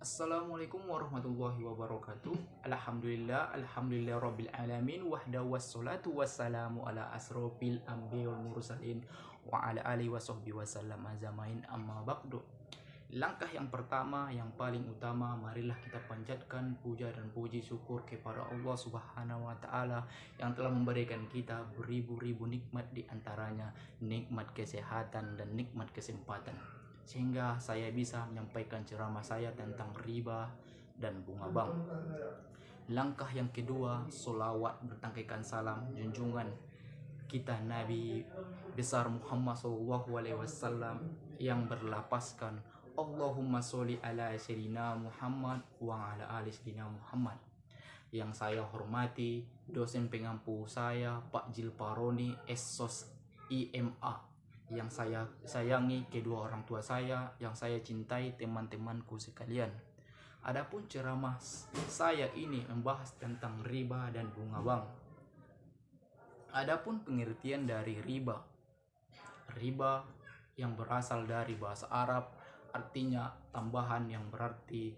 Assalamualaikum warahmatullahi wabarakatuh. Alhamdulillah rabbil alamin wahda wassalatu wassalamu ala asrofil anbiya wal mursalin wa ala alihi wasahbihi wasallam azamain amma ba'du. Langkah yang pertama yang paling utama, marilah kita panjatkan puja dan puji syukur kepada Allah Subhanahu wa taala yang telah memberikan kita beribu-ribu nikmat, di antaranya nikmat kesehatan dan nikmat kesempatan, sehingga saya bisa menyampaikan ceramah saya tentang riba dan bunga bank. Langkah yang kedua, solawat bertangkaikan salam junjungan kita Nabi besar Muhammad SAW yang berlapaskan Allahumma sholli ala sayyidina Muhammad wa ala ali sayyidina Muhammad. Yang saya hormati dosen pengampu saya Pak Jilparoni Esos IMA, yang saya sayangi kedua orang tua saya, yang saya cintai teman-temanku sekalian. Adapun ceramah saya ini membahas tentang riba dan bunga bank. Adapun pengertian dari riba. Riba yang berasal dari bahasa Arab artinya tambahan, yang berarti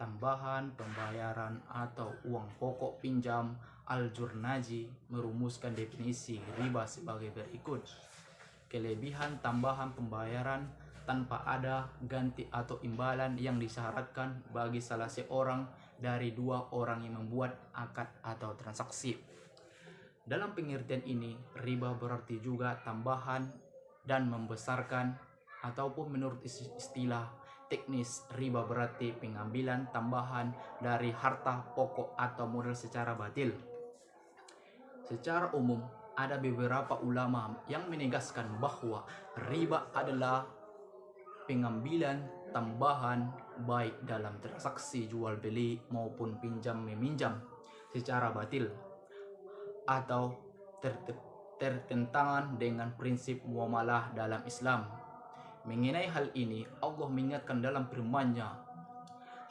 tambahan pembayaran atau uang pokok pinjam. Al-Jurnaji merumuskan definisi riba sebagai berikut: kelebihan tambahan pembayaran tanpa ada ganti atau imbalan yang disyaratkan bagi salah seorang dari dua orang yang membuat akad atau transaksi. Dalam pengertian ini, riba berarti juga tambahan dan membesarkan, ataupun menurut istilah teknis, riba berarti pengambilan tambahan dari harta pokok atau modal secara batil. Secara umum, ada beberapa ulama yang menegaskan bahwa riba adalah pengambilan tambahan baik dalam transaksi jual beli maupun pinjam meminjam secara batil atau tertentangan dengan prinsip muamalah dalam Islam. Mengenai hal ini, Allah mengingatkan dalam firman-Nya,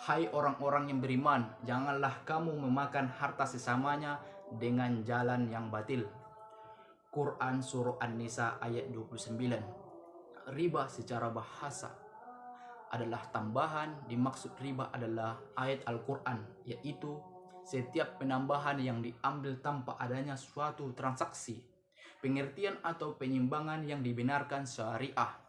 "Hai orang-orang yang beriman, janganlah kamu memakan harta sesamanya dengan jalan yang batil." Quran Surah An-Nisa ayat 29. Riba secara bahasa adalah tambahan. Dimaksud riba adalah ayat Al-Quran, yaitu setiap penambahan yang diambil tanpa adanya suatu transaksi, pengertian atau penyimbangan yang dibenarkan syariah.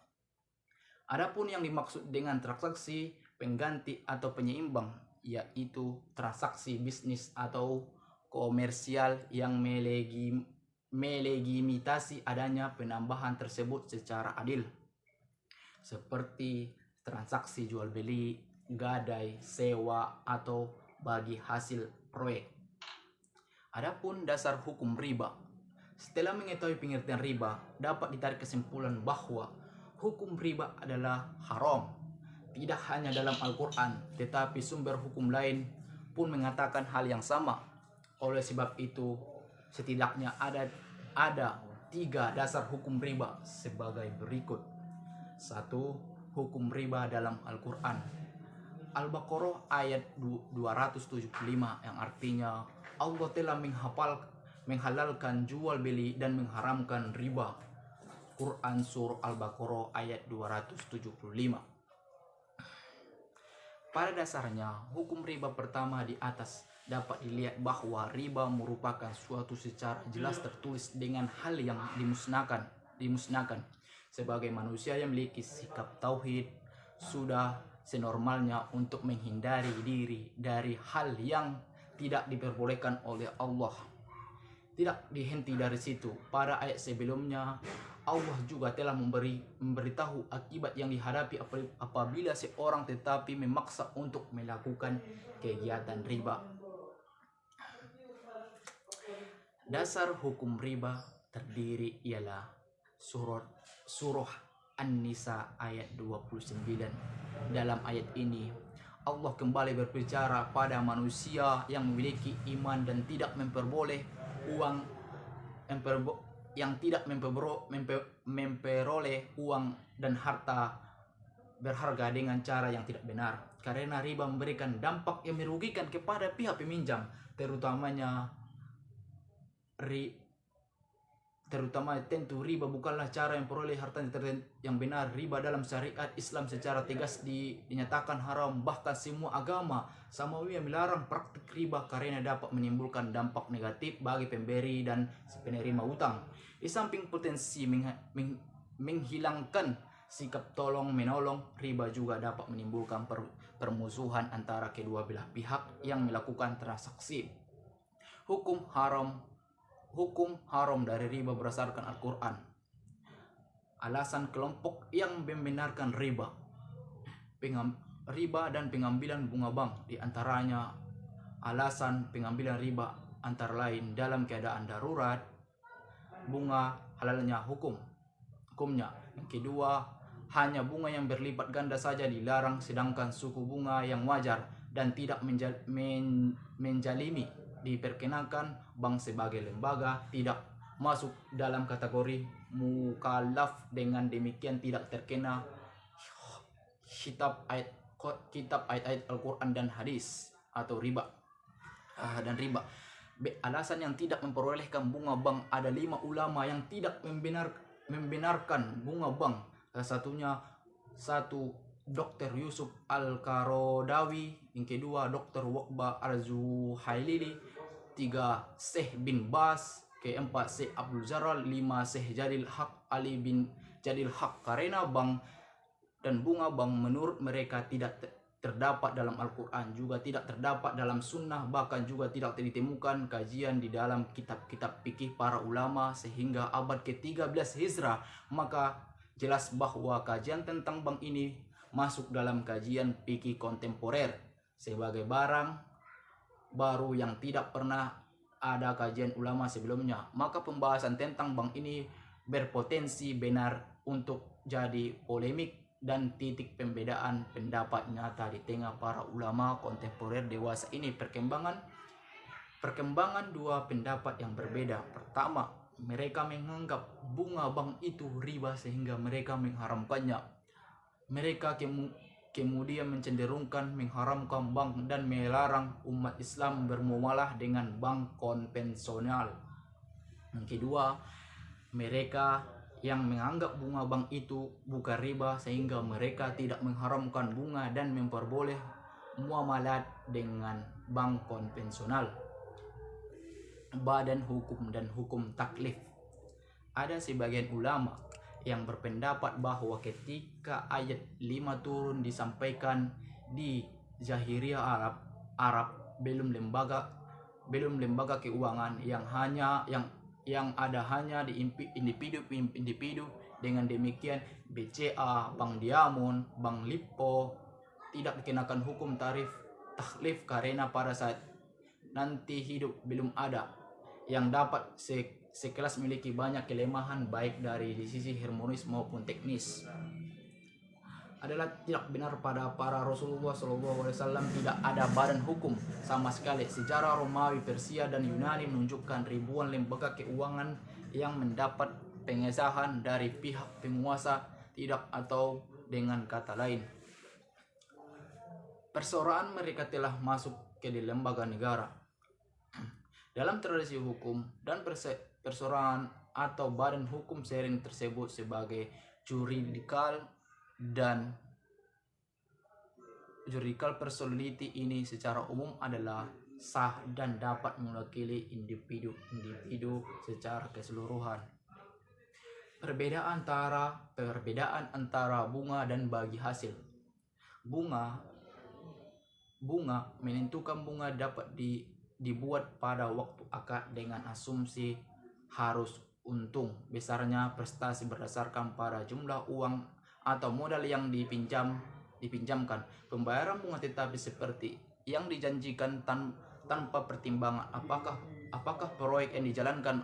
Adapun yang dimaksud dengan transaksi pengganti atau penyeimbang, yaitu transaksi bisnis atau komersial yang melegitimasi adanya penambahan tersebut secara adil, seperti transaksi jual beli, gadai, sewa, atau bagi hasil proyek. Adapun dasar hukum riba. Setelah mengetahui pengertian riba, dapat ditarik kesimpulan bahwa hukum riba adalah haram. Tidak hanya dalam Al-Quran, tetapi sumber hukum lain pun mengatakan hal yang sama. Oleh sebab itu, setidaknya ada 3 dasar hukum riba sebagai berikut. 1. Hukum riba dalam Al-Quran. Al-Baqarah ayat 275, yang artinya Allah telah menghalalkan jual beli dan mengharamkan riba. Quran Surah Al-Baqarah ayat 275. Pada dasarnya, hukum riba pertama di atas dapat dilihat bahwa riba merupakan suatu secara jelas tertulis dengan hal yang dimusnahkan. Sebagai manusia yang memiliki sikap tauhid, sudah senormalnya untuk menghindari diri dari hal yang tidak diperbolehkan oleh Allah. Tidak dihenti dari situ. Pada ayat sebelumnya, Allah juga telah memberitahu akibat yang dihadapi apabila seorang tetapi memaksa untuk melakukan kegiatan riba. Dasar hukum riba terdiri ialah surah An-Nisa ayat 29. Dalam ayat ini, Allah kembali berbicara pada manusia yang memiliki iman dan tidak memperoleh uang dan harta berharga dengan cara yang tidak benar, karena riba memberikan dampak yang merugikan kepada pihak peminjam, terutamanya terutama tentu riba bukanlah cara yang peroleh harta yang benar. Riba dalam syariat Islam secara tegas dinyatakan haram. Bahkan semua agama samawi melarang praktik riba karena dapat menimbulkan dampak negatif bagi pemberi dan penerima utang. Di samping potensi menghilangkan sikap tolong menolong, riba juga dapat menimbulkan permusuhan antara kedua belah pihak yang melakukan transaksi. Hukum haram dari riba berdasarkan Al-Quran. Alasan kelompok yang membenarkan riba dan pengambilan bunga bank. Di antaranya alasan pengambilan riba antara lain dalam keadaan darurat, bunga halalnya hukumnya. Yang kedua, hanya bunga yang berlipat ganda saja dilarang, sedangkan suku bunga yang wajar dan tidak menjalimi diperkenakan. Bank sebagai lembaga tidak masuk dalam kategori mukallaf, dengan demikian tidak terkena kitab ayat-ayat Al-Quran dan hadis atau riba. Alasan yang tidak memperolehkan bunga bank, ada 5 ulama yang tidak membenarkan bunga bank. Salah satu Dr. Yusuf Al-Qaradawi, yang kedua Dr. Waqba Al-Zuhaili, 3 Syekh bin Bas, keempat Syekh Abdul Jaral, 5 Syekh Jadil Haq Ali bin Jadil Haq. Karena bank dan bunga bank menurut mereka tidak terdapat dalam Al-Quran, juga tidak terdapat dalam sunnah, bahkan juga tidak ditemukan kajian di dalam kitab-kitab fikih para ulama sehingga abad ke-13 Hijrah. Maka jelas bahwa kajian tentang bank ini masuk dalam kajian fikih kontemporer sebagai barang baru yang tidak pernah ada kajian ulama sebelumnya. Maka pembahasan tentang bank ini berpotensi benar untuk jadi polemik dan titik pembedaan pendapat nyata di tengah para ulama kontemporer dewasa ini. Perkembangan 2 pendapat yang berbeda. Pertama, mereka menganggap bunga bank itu riba sehingga mereka mengharamkannya. Mereka kemudian mencenderungkan mengharamkan bank dan melarang umat Islam bermuamalah dengan bank konvensional. Yang kedua, mereka yang menganggap bunga bank itu bukan riba sehingga mereka tidak mengharamkan bunga dan memperboleh muamalat dengan bank konvensional. Badan hukum dan hukum taklif. Ada sebagian ulama yang berpendapat bahwa ketika ayat 5 turun disampaikan di Zahiriyah Arab belum lembaga keuangan yang ada hanya di individu. Dengan demikian BCA, Bank Diamond, Bank Lipo tidak dikenakan hukum tarif taklif karena pada saat nanti hidup belum ada yang dapat sekelas memiliki banyak kelemahan baik dari sisi harmonis maupun teknis. Adalah tidak benar pada para Rasulullah SAW tidak ada badan hukum sama sekali. Sejarah Romawi, Persia, dan Yunani menunjukkan ribuan lembaga keuangan yang mendapat pengesahan dari pihak penguasa tidak, atau dengan kata lain, perseorangan mereka telah masuk ke lembaga negara. Dalam tradisi hukum dan perseorangan atau badan hukum sering tersebut sebagai juridical personality. Ini secara umum adalah sah dan dapat mewakili individu secara keseluruhan. Perbedaan antara bunga dan bagi hasil. Bunga menentukan bunga dapat dibuat pada waktu akad dengan asumsi harus untung. Besarnya prestasi berdasarkan pada jumlah uang atau modal yang dipinjamkan. Pembayaran bunga tetapi seperti yang dijanjikan tanpa pertimbangan apakah proyek yang dijalankan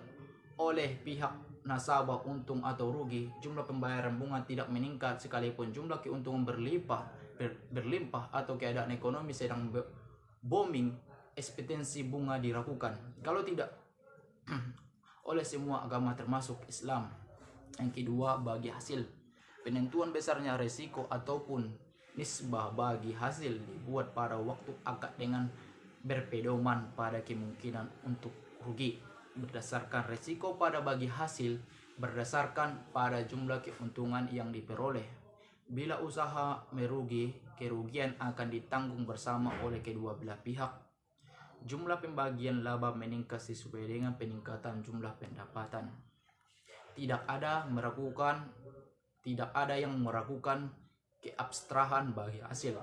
oleh pihak nasabah untung atau rugi. Jumlah pembayaran bunga tidak meningkat sekalipun jumlah keuntungan berlimpah atau keadaan ekonomi sedang booming. Ekspektasi bunga diragukan kalau tidak oleh semua agama termasuk Islam. Yang kedua, bagi hasil. Penentuan besarnya resiko ataupun nisbah bagi hasil dibuat pada waktu akad dengan berpedoman pada kemungkinan untuk rugi. berdasarkan resiko pada bagi hasil berdasarkan pada jumlah keuntungan yang diperoleh. Bila usaha merugi, kerugian akan ditanggung bersama oleh kedua belah pihak. Jumlah pembagian laba meningkat sesuai dengan peningkatan jumlah pendapatan. Tidak ada yang meragukan keabsahan bagi hasil.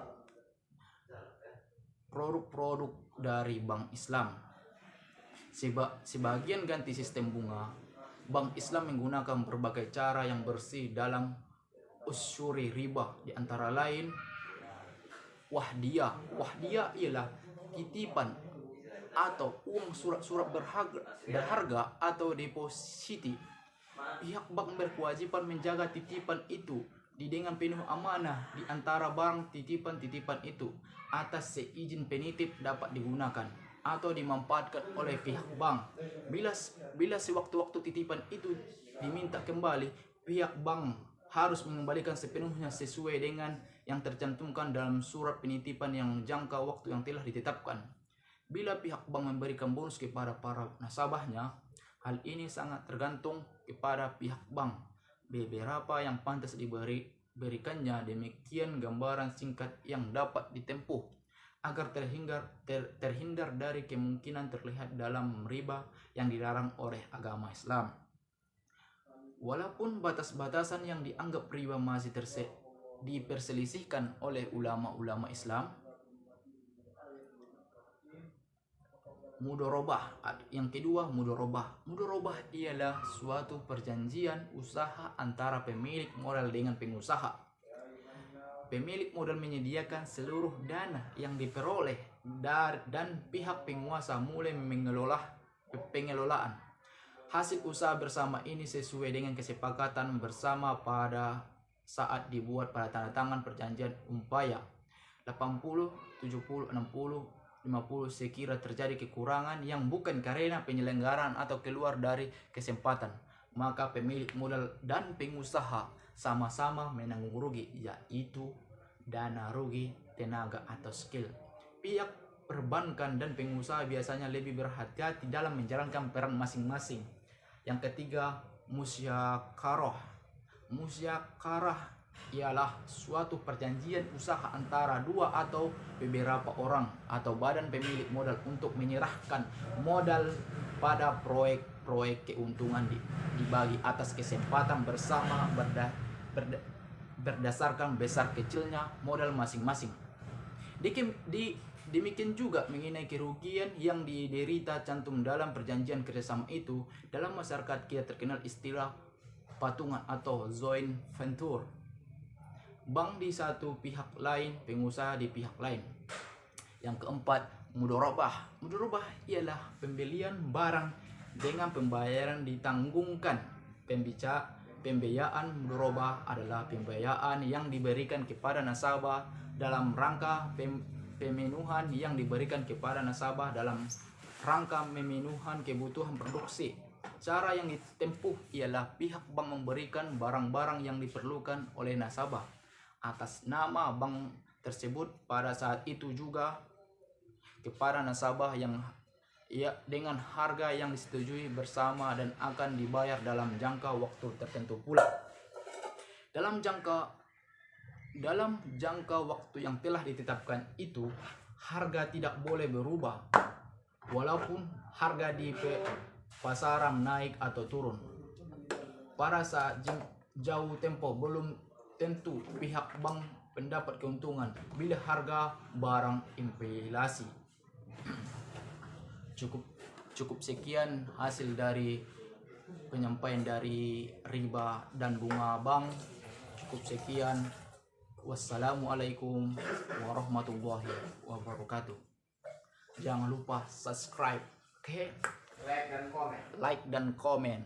Produk-produk dari Bank Islam. Sebagian ganti sistem bunga, Bank Islam menggunakan berbagai cara yang bersih dalam usyuri riba, di antara lain wahdiyah. Wahdiyah ialah titipan atau uang surat-surat berharga atau depositi. Pihak bank berkewajiban menjaga titipan itu dengan penuh amanah di antara barang titipan-titipan itu atas seizin penitip dapat digunakan atau dimanfaatkan oleh pihak bank. Bila sewaktu-waktu titipan itu diminta kembali, pihak bank harus mengembalikan sepenuhnya sesuai dengan yang tercantumkan dalam surat penitipan yang jangka waktu yang telah ditetapkan. Bila pihak bank memberikan bonus kepada para nasabahnya, hal ini sangat tergantung kepada pihak bank. Beberapa yang pantas diberikannya, demikian gambaran singkat yang dapat ditempuh agar terhindar dari kemungkinan terlihat dalam riba yang dilarang oleh agama Islam. Walaupun batas-batasan yang dianggap riba masih diperselisihkan oleh ulama-ulama Islam. Mudorobah. Yang kedua, mudorobah. Mudorobah ialah suatu perjanjian usaha antara pemilik modal dengan pengusaha. Pemilik modal menyediakan seluruh dana yang diperoleh dan pihak penguasa mulai pengelolaan hasil usaha bersama ini sesuai dengan kesepakatan bersama pada saat dibuat pada tanda tangan perjanjian umpaya 80, 70, 60, 50 sekira terjadi kekurangan yang bukan karena penyelenggaraan atau keluar dari kesempatan, maka pemilik modal dan pengusaha sama-sama menanggung rugi, yaitu dana rugi, tenaga atau skill. Pihak perbankan dan pengusaha biasanya lebih berhati-hati dalam menjalankan peran masing-masing. Yang ketiga, musyakarah. Musyakarah ialah suatu perjanjian usaha antara dua atau beberapa orang atau badan pemilik modal untuk menyerahkan modal pada proyek keuntungan dibagi atas kesempatan bersama berdasarkan besar kecilnya modal masing-masing. Demikian juga mengenai kerugian yang diderita cantum dalam perjanjian kerjasama itu. Dalam masyarakat kita terkenal istilah patungan atau joint venture. Bank di satu pihak lain, pengusaha di pihak lain. Yang keempat, mudorobah. Mudorobah ialah pembelian barang dengan pembayaran ditanggungkan. Pembiayaan mudorobah adalah pembiayaan yang diberikan kepada nasabah dalam rangka pemenuhan yang diberikan kepada nasabah dalam rangka memenuhan kebutuhan produksi. Cara yang ditempuh ialah pihak bank memberikan barang-barang yang diperlukan oleh nasabah atas nama bank tersebut pada saat itu juga kepada nasabah dengan harga yang disetujui bersama dan akan dibayar dalam jangka waktu tertentu pula. Dalam jangka waktu yang telah ditetapkan itu, harga tidak boleh berubah walaupun harga di pasaran naik atau turun. Pada saat jauh tempo belum tentu pihak bank mendapat keuntungan bila harga barang inflasi. Cukup sekian hasil dari penyampaian dari riba dan bunga bank. Cukup sekian. Wassalamualaikum warahmatullahi wabarakatuh. Jangan lupa subscribe, oke? Like dan komen.